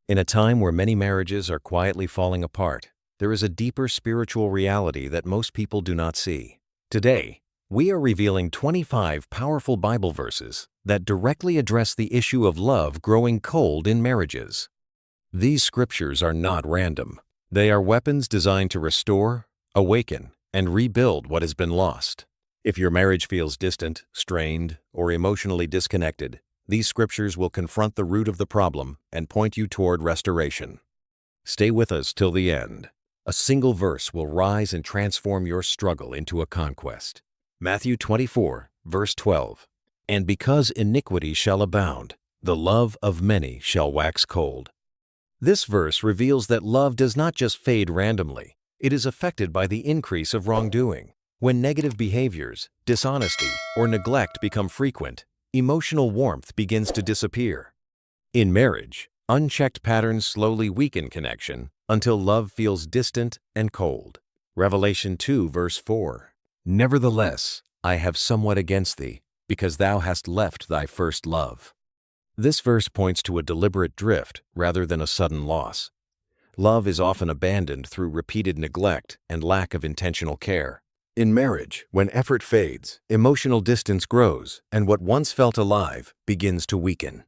In a time where many marriages are quietly falling apart, there is a deeper spiritual reality that most people do not see. Today, we are revealing 25 powerful Bible verses that directly address the issue of love growing cold in marriages. These scriptures are not random. They are weapons designed to restore, awaken, and rebuild what has been lost. If your marriage feels distant, strained, or emotionally disconnected, these scriptures will confront the root of the problem and point you toward restoration. Stay with us till the end. A single verse will rise and transform your struggle into a conquest. Matthew 24, verse 12. And because iniquity shall abound, the love of many shall wax cold. This verse reveals that love does not just fade randomly. It is affected by the increase of wrongdoing. When negative behaviors, dishonesty, or neglect become frequent, emotional warmth begins to disappear. In marriage, unchecked patterns slowly weaken connection until love feels distant and cold. Revelation 2, verse 4. Nevertheless, I have somewhat against thee, because thou hast left thy first love. This verse points to a deliberate drift rather than a sudden loss. Love is often abandoned through repeated neglect and lack of intentional care. In marriage, when effort fades, emotional distance grows, and what once felt alive begins to weaken.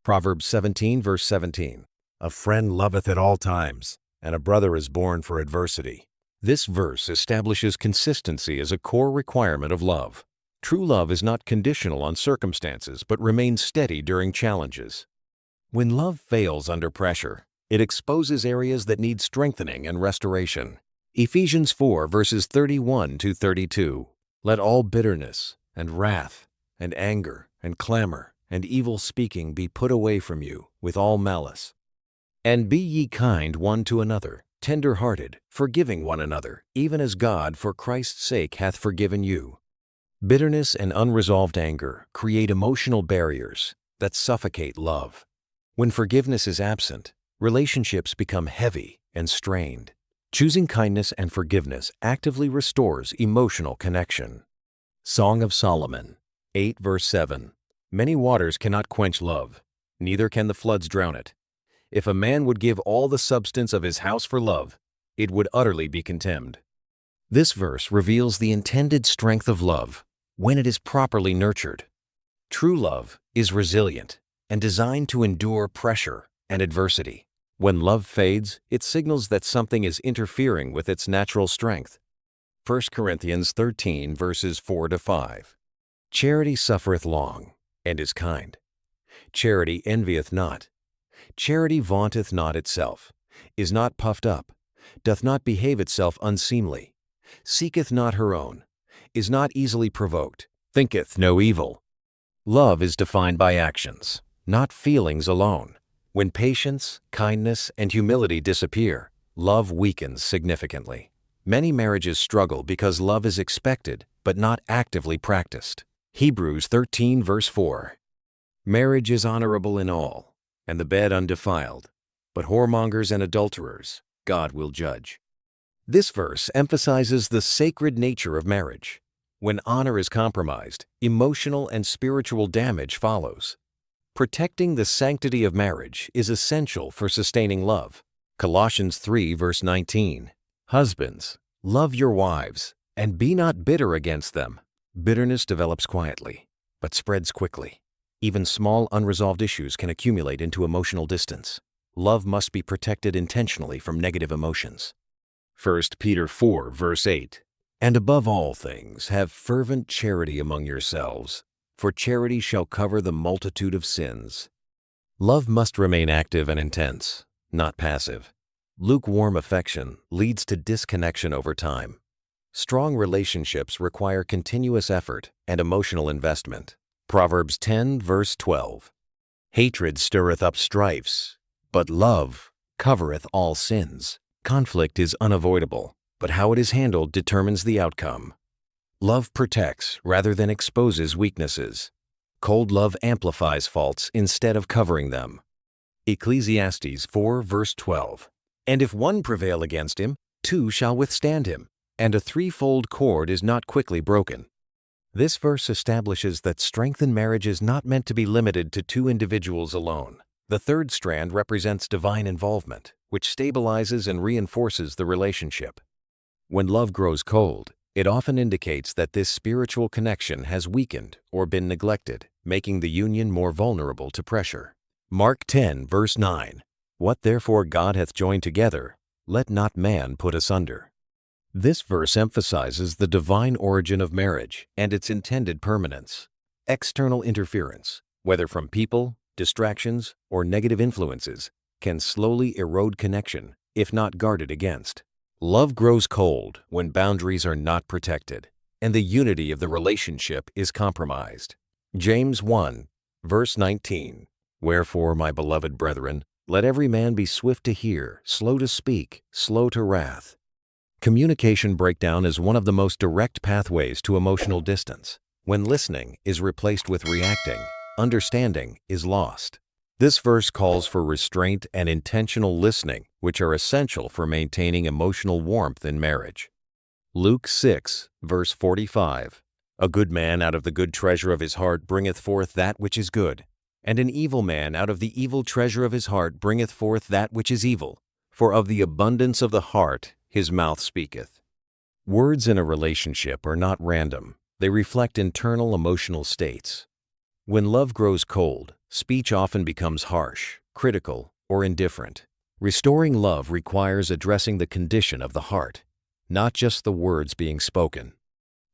Proverbs 17, verse 17. A friend loveth at all times, and a brother is born for adversity. This verse establishes consistency as a core requirement of love. True love is not conditional on circumstances, but remains steady during challenges. When love fails under pressure, it exposes areas that need strengthening and restoration. Ephesians 4, verses 31 to 32. Let all bitterness and wrath and anger and clamor and evil speaking be put away from you with all malice. And be ye kind one to another, tender-hearted, forgiving one another, even as God for Christ's sake hath forgiven you. Bitterness and unresolved anger create emotional barriers that suffocate love. When forgiveness is absent, relationships become heavy and strained. Choosing kindness and forgiveness actively restores emotional connection. Song of Solomon 8, verse 7. Many waters cannot quench love, neither can the floods drown it. If a man would give all the substance of his house for love, it would utterly be contemned. This verse reveals the intended strength of love when it is properly nurtured. True love is resilient and designed to endure pressure and adversity. When love fades, it signals that something is interfering with its natural strength. 1 Corinthians 13, verses 4 to 5. Charity suffereth long, and is kind. Charity envieth not. Charity vaunteth not itself, is not puffed up, doth not behave itself unseemly, seeketh not her own, is not easily provoked, thinketh no evil. Love is defined by actions, not feelings alone. When patience, kindness, and humility disappear, love weakens significantly. Many marriages struggle because love is expected but not actively practiced. Hebrews 13, verse 4. Marriage is honorable in all, and the bed undefiled, but whoremongers and adulterers God will judge. This verse emphasizes the sacred nature of marriage. When honor is compromised, emotional and spiritual damage follows. Protecting the sanctity of marriage is essential for sustaining love. Colossians 3, verse 19. Husbands, love your wives, and be not bitter against them. Bitterness develops quietly, but spreads quickly. Even small unresolved issues can accumulate into emotional distance. Love must be protected intentionally from negative emotions. 1 Peter 4, verse 8. And above all things, have fervent charity among yourselves, for charity shall cover the multitude of sins. Love must remain active and intense, not passive. Lukewarm affection leads to disconnection over time. Strong relationships require continuous effort and emotional investment. Proverbs 10, verse 12. Hatred stirreth up strifes, but love covereth all sins. Conflict is unavoidable, but how it is handled determines the outcome. Love protects rather than exposes weaknesses. Cold love amplifies faults instead of covering them. Ecclesiastes 4, verse 12. And if one prevail against him, two shall withstand him, and a threefold cord is not quickly broken. This verse establishes that strength in marriage is not meant to be limited to two individuals alone. The third strand represents divine involvement, which stabilizes and reinforces the relationship. When love grows cold, it often indicates that this spiritual connection has weakened or been neglected, making the union more vulnerable to pressure. Mark 10, verse 9. What therefore God hath joined together, let not man put asunder. This verse emphasizes the divine origin of marriage and its intended permanence. External interference, whether from people, distractions, or negative influences, can slowly erode connection if not guarded against. Love grows cold when boundaries are not protected and the unity of the relationship is compromised. James 1, verse 19. Wherefore, my beloved brethren, let every man be swift to hear, slow to speak, slow to wrath. Communication breakdown is one of the most direct pathways to emotional distance. When listening is replaced with reacting, understanding is lost. This verse calls for restraint and intentional listening, which are essential for maintaining emotional warmth in marriage. Luke 6, verse 45. A good man out of the good treasure of his heart bringeth forth that which is good, and an evil man out of the evil treasure of his heart bringeth forth that which is evil. For of the abundance of the heart his mouth speaketh. Words in a relationship are not random. They reflect internal emotional states. When love grows cold, speech often becomes harsh, critical, or indifferent. Restoring love requires addressing the condition of the heart, not just the words being spoken.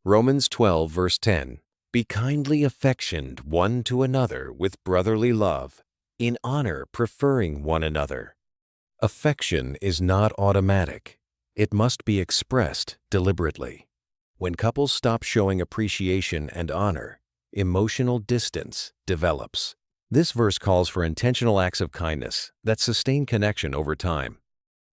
Romans 12, verse 10. Be kindly affectioned one to another with brotherly love, in honor preferring one another. Affection is not automatic. It must be expressed deliberately. When couples stop showing appreciation and honor, emotional distance develops. This verse calls for intentional acts of kindness that sustain connection over time.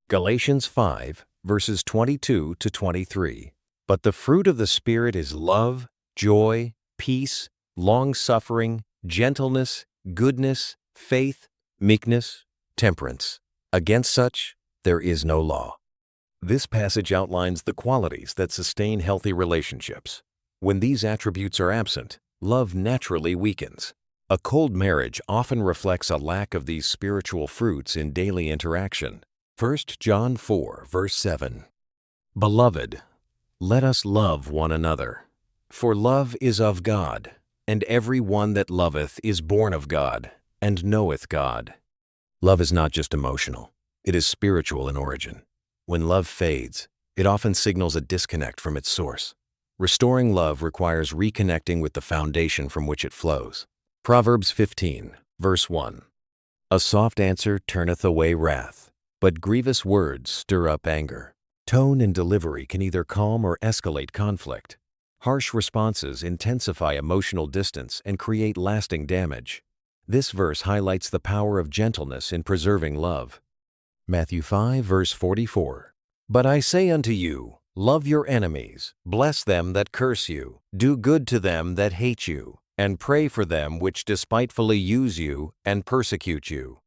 Galatians 5, verses 22 to 23. But the fruit of the Spirit is love, joy, peace, long-suffering, gentleness, goodness, faith, meekness, temperance. Against such, there is no law. This passage outlines the qualities that sustain healthy relationships. When these attributes are absent, love naturally weakens. A cold marriage often reflects a lack of these spiritual fruits in daily interaction. 1 John 4, verse 7. Beloved, let us love one another. For love is of God, and every one that loveth is born of God, and knoweth God. Love is not just emotional, it is spiritual in origin. When love fades, it often signals a disconnect from its source. Restoring love requires reconnecting with the foundation from which it flows. Proverbs 15, verse 1. A soft answer turneth away wrath, but grievous words stir up anger. Tone and delivery can either calm or escalate conflict. Harsh responses intensify emotional distance and create lasting damage. This verse highlights the power of gentleness in preserving love. Matthew 5, verse 44. But I say unto you, love your enemies, bless them that curse you, do good to them that hate you, and pray for them which despitefully use you and persecute you.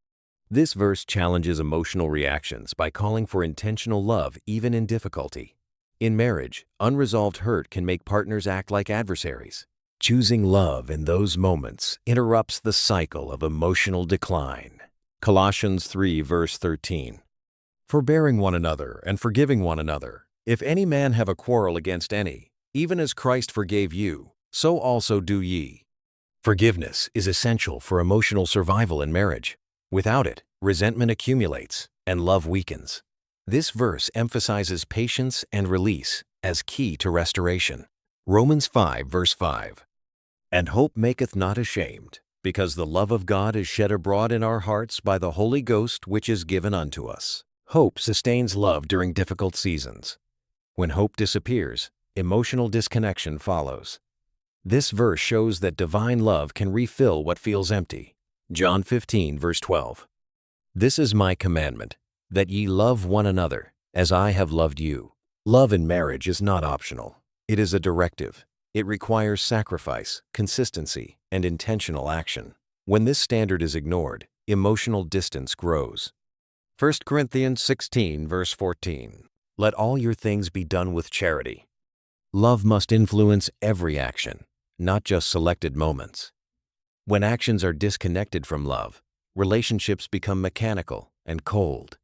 This verse challenges emotional reactions by calling for intentional love even in difficulty. In marriage, unresolved hurt can make partners act like adversaries. Choosing love in those moments interrupts the cycle of emotional decline. Colossians 3, verse 13. Forbearing one another and forgiving one another, if any man have a quarrel against any, even as Christ forgave you, so also do ye. Forgiveness is essential for emotional survival in marriage. Without it, resentment accumulates and love weakens. This verse emphasizes patience and release as key to restoration. Romans 5, verse 5. And hope maketh not ashamed, because the love of God is shed abroad in our hearts by the Holy Ghost which is given unto us. Hope sustains love during difficult seasons. When hope disappears, emotional disconnection follows. This verse shows that divine love can refill what feels empty. John 15, verse 12. This is my commandment, that ye love one another, as I have loved you. Love in marriage is not optional. It is a directive. It requires sacrifice, consistency, and intentional action. When this standard is ignored, emotional distance grows. 1 Corinthians 16, verse 14. Let all your things be done with charity. Love must influence every action, not just selected moments. When actions are disconnected from love, relationships become mechanical and cold.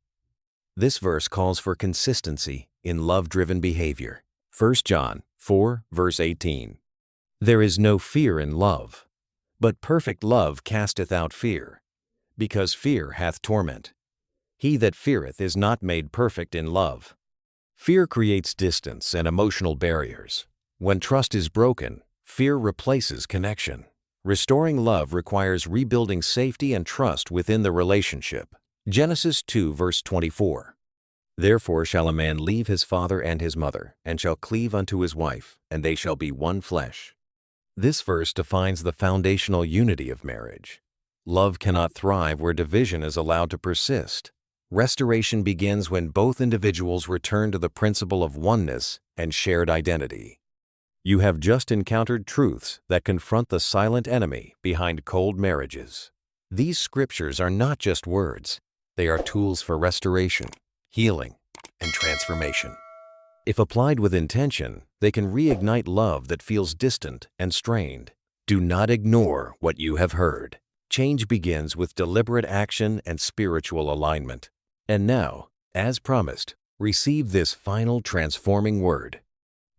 This verse calls for consistency in love-driven behavior. 1 John 4, verse 18. There is no fear in love, but perfect love casteth out fear, because fear hath torment. He that feareth is not made perfect in love. Fear creates distance and emotional barriers. When trust is broken, fear replaces connection. Restoring love requires rebuilding safety and trust within the relationship. Genesis 2, verse 24. Therefore shall a man leave his father and his mother, and shall cleave unto his wife, and they shall be one flesh. This verse defines the foundational unity of marriage. Love cannot thrive where division is allowed to persist. Restoration begins when both individuals return to the principle of oneness and shared identity. You have just encountered truths that confront the silent enemy behind cold marriages. These scriptures are not just words. They are tools for restoration, healing, and transformation. If applied with intention, they can reignite love that feels distant and strained. Do not ignore what you have heard. Change begins with deliberate action and spiritual alignment. And now, as promised, receive this final transforming word.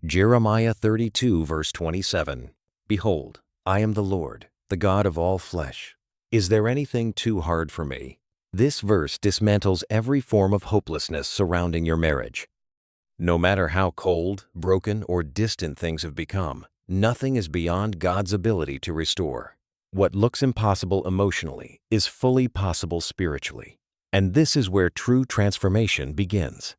Jeremiah 32, verse 27. Behold, I am the Lord, the God of all flesh. Is there anything too hard for me? This verse dismantles every form of hopelessness surrounding your marriage. No matter how cold, broken, or distant things have become, nothing is beyond God's ability to restore. What looks impossible emotionally is fully possible spiritually. And this is where true transformation begins.